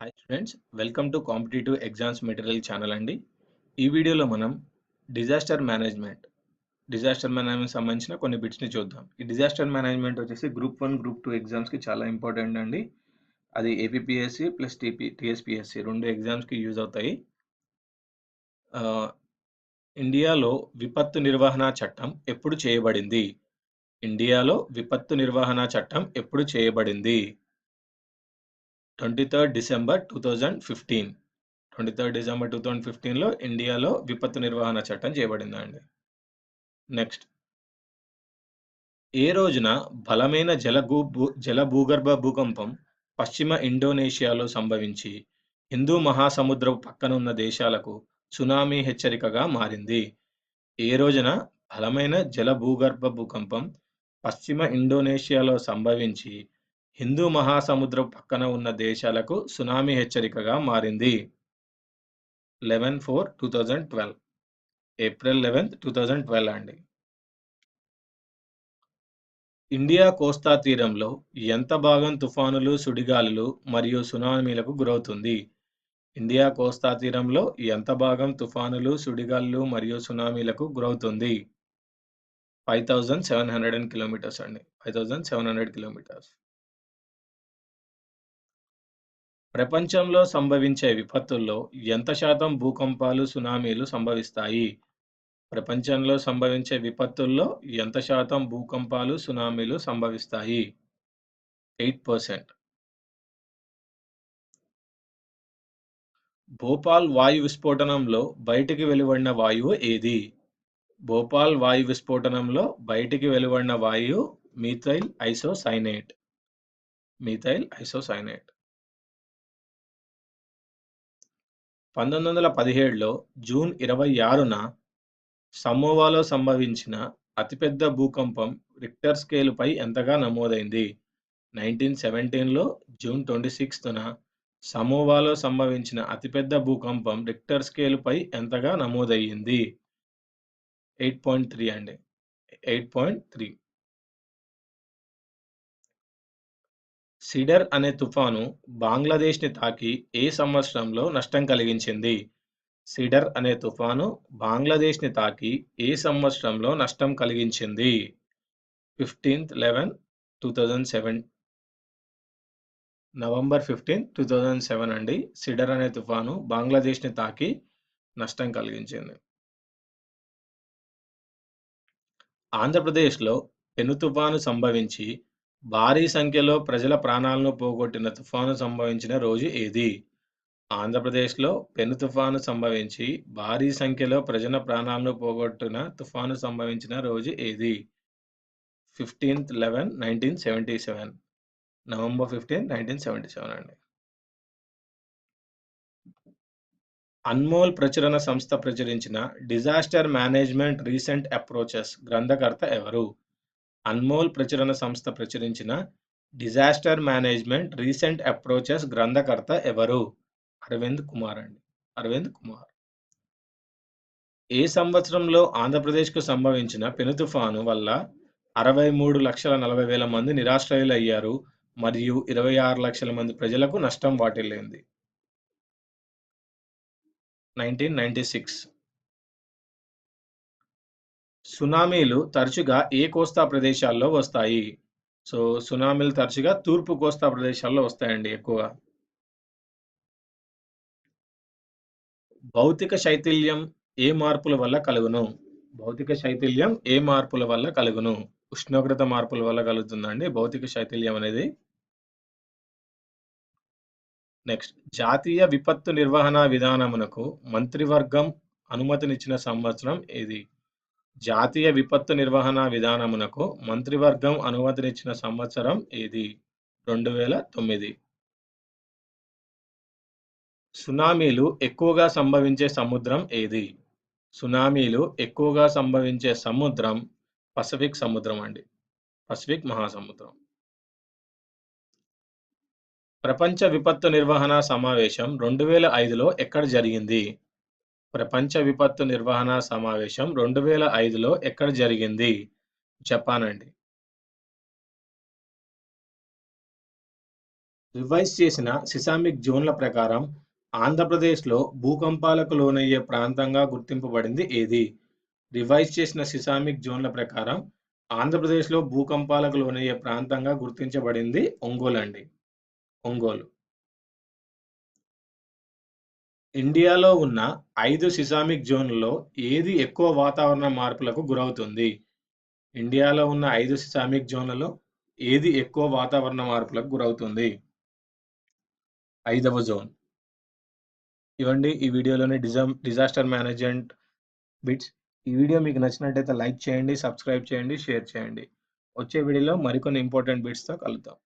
Hi students, welcome to competitive exams material channel అండి. ఈ వీడియోలో మనం డిజాస్టర్ మేనేజ్మెంట్ సంబంధించిన కొన్ని బిట్స్ని చూద్దాం. ఈ డిజాస్టర్ మేనేజ్మెంట్ వచ్చేసి గ్రూప్ 1, గ్రూప్ 2 ఎగ్జామ్స్కి చాలా ఇంపార్టెంట్ అండి. అది ఏపీపీఎస్సి ప్లస్ టీఎస్పీఎస్సి రెండు ఎగ్జామ్స్కి యూజ్ అవుతాయి. ఆ, ఇండియాలో విపత్తు నిర్వహణ చట్టం ఎప్పుడు చేయబడింది? ఇండియాలో విపత్తు నిర్వహణ చట్టం ఎప్పుడు చేయబడింది? 23rd December 2015. 23rd December 2015లో ఇండియాలో విపత్తు నిర్వహణ చట్టం చేయబడిందండి. నెక్స్ట్, ఏ రోజున బలమైన జల భూగర్భ భూకంపం పశ్చిమ ఇండోనేషియాలో సంభవించి హిందూ మహాసముద్రపు పక్కన ఉన్న దేశాలకు సునామీ హెచ్చరికగా మారింది? ఏ రోజున బలమైన జల భూగర్భ భూకంపం పశ్చిమ ఇండోనేషియాలో సంభవించి హిందూ మహాసముద్రపు పక్కన ఉన్న దేశాలకు సునామీ హెచ్చరికగా మారింది? 11/4/2012, ఏప్రిల్ 11th 2012 అండి. ఇండియా కోస్తా తీరంలో ఎంత భాగం తుఫానులు, సుడిగాలులు మరియు సునామీలకు గురవుతుంది? ఇండియా కోస్తా తీరంలో ఎంత భాగం తుఫానులు, సుడిగాలులు మరియు సునామీలకు గురవుతుంది? 5700 కిలోమీటర్స్ అండి. 5700 కిలోమీటర్స్. ప్రపంచంలో సంభవించే విపత్తుల్లో ఎంత శాతం భూకంపాలు, సునామీలు సంభవిస్తాయి? ప్రపంచంలో సంభవించే విపత్తుల్లో ఎంత శాతం భూకంపాలు, సునామీలు సంభవిస్తాయి? 8%. భోపాల్ వాయు విస్ఫోటనంలో బయటికి వెలువడిన వాయువు ఏది? భోపాల్ వాయు విస్ఫోటనంలో బయటికి వెలువడిన వాయువు మీథైల్ ఐసోసైనేట్. 1917లో జూన్ 26న సమోవాలో సంభవించిన అతిపెద్ద భూకంపం రిక్టర్ స్కేలుపై ఎంతగా నమోదైంది? 1917లో జూన్ 26న సమోవాలో సంభవించిన అతిపెద్ద భూకంపం రిక్టర్ స్కేలుపై ఎంతగా నమోదయ్యింది? 8.3 అండి. 8.3. సిడర్ అనే తుఫాను బంగ్లాదేశ్ని తాకి ఏ సంవత్సరంలో నష్టం కలిగించింది? సిడర్ అనే తుఫాను బంగ్లాదేశ్ని తాకి ఏ సంవత్సరంలో నష్టం కలిగించింది? 15/11/2007, నవంబర్ 15, 2007 అండి. సిడర్ అనే తుఫాను బంగ్లాదేశ్ని తాకి నష్టం కలిగించింది. ఆంధ్రప్రదేశ్లో పెను తుఫాను సంభవించి భారీ సంఖ్యలో ప్రజల ప్రాణాలను పోగొట్టిన తుఫాను సంభవించిన రోజు ఏది? ఆంధ్రప్రదేశ్లో పెను తుఫాను సంభవించి భారీ సంఖ్యలో ప్రజల ప్రాణాలను పోగొట్టిన తుఫాను సంభవించిన రోజు ఏది? 15/11/1977, నవంబర్ 15, 1977 అండి. అన్మోల్ ప్రచురణ సంస్థ ప్రచురించిన డిజాస్టర్ మేనేజ్మెంట్ రీసెంట్ అప్రోచెస్ గ్రంథకర్త ఎవరు? అన్మోల్ ప్రచురణ సంస్థ ప్రచురించిన డిజాస్టర్ మేనేజ్మెంట్ రీసెంట్ అప్రోచెస్ గ్రంథకర్త ఎవరు? అరవింద్ కుమార్ అండి. అరవింద్ కుమార్. ఏ సంవత్సరంలో ఆంధ్రప్రదేశ్కు సంభవించిన పెను తుఫాను వల్ల 63,40,000 మంది నిరాశ్రయులయ్యారు మరియు 26 లక్షల మంది ప్రజలకు నష్టం వాటిల్లింది? 1996. సునామీలు తరచుగా ఏ కోస్తా ప్రదేశాల్లో వస్తాయి? సునామీలు తరచుగా తూర్పు కోస్తా ప్రదేశాల్లో వస్తాయండి ఎక్కువగా. భౌతిక శైథిల్యం ఏ మార్పుల వల్ల కలుగును? భౌతిక శైథిల్యం ఏ మార్పుల వల్ల కలుగును? ఉష్ణోగ్రత మార్పుల వల్ల కలుగుతుందండి భౌతిక శైథిల్యం అనేది. నెక్స్ట్, జాతీయ విపత్తు నిర్వహణ విధానమునకు మంత్రివర్గం అనుమతినిచ్చిన సంవత్సరం ఏది? జాతీయ విపత్తు నిర్వహణ విధానమునకు మంత్రివర్గం అనుమతినిచ్చిన సంవత్సరం ఏది? 2009. సునామీలు ఎక్కువగా సంభవించే సముద్రం ఏది? సునామీలు ఎక్కువగా సంభవించే సముద్రం పసిఫిక్ సముద్రం అండి. పసిఫిక్ మహాసముద్రం. ప్రపంచ విపత్తు నిర్వహణ సమావేశం 2005లో ఎక్కడ జరిగింది? ప్రపంచ విపత్తు నిర్వహణ సమావేశం 2005లో ఎక్కడ జరిగింది? జపాన్ అండి. రివైజ్ చేసిన సిసామిక్ జోన్ల ప్రకారం ఆంధ్రప్రదేశ్లో భూకంపాలకు లోనయ్యే ప్రాంతంగా గుర్తింపబడింది ఏది? రివైజ్ చేసిన సిసామిక్ జోన్ల ప్రకారం ఆంధ్రప్రదేశ్లో భూకంపాలకు లోనయ్యే ప్రాంతంగా గుర్తించబడింది ఒంగోలు అండి. ఒంగోలు. ఇండియాలో ఉన్న 5 సిసామిక్ జోన్లలో ఏది ఎక్కువ వాతావరణ మార్పులకు గురవుతుంది? ఇండియాలో ఉన్న 5 సిసామిక్ జోన్లలో ఏది ఎక్కువ వాతావరణ మార్పులకు గురవుతుంది? 5వ జోన్. ఇవండి ఈ వీడియోలోని డిజాస్టర్ మేనేజ్మెంట్ బిట్స్. ఈ వీడియో మీకు నచ్చినట్టయితే లైక్ చేయండి, సబ్స్క్రైబ్ చేయండి, షేర్ చేయండి. వచ్చే వీడియోలో మరికొన్ని ఇంపార్టెంట్ బిట్స్‌తో కలుద్దాం.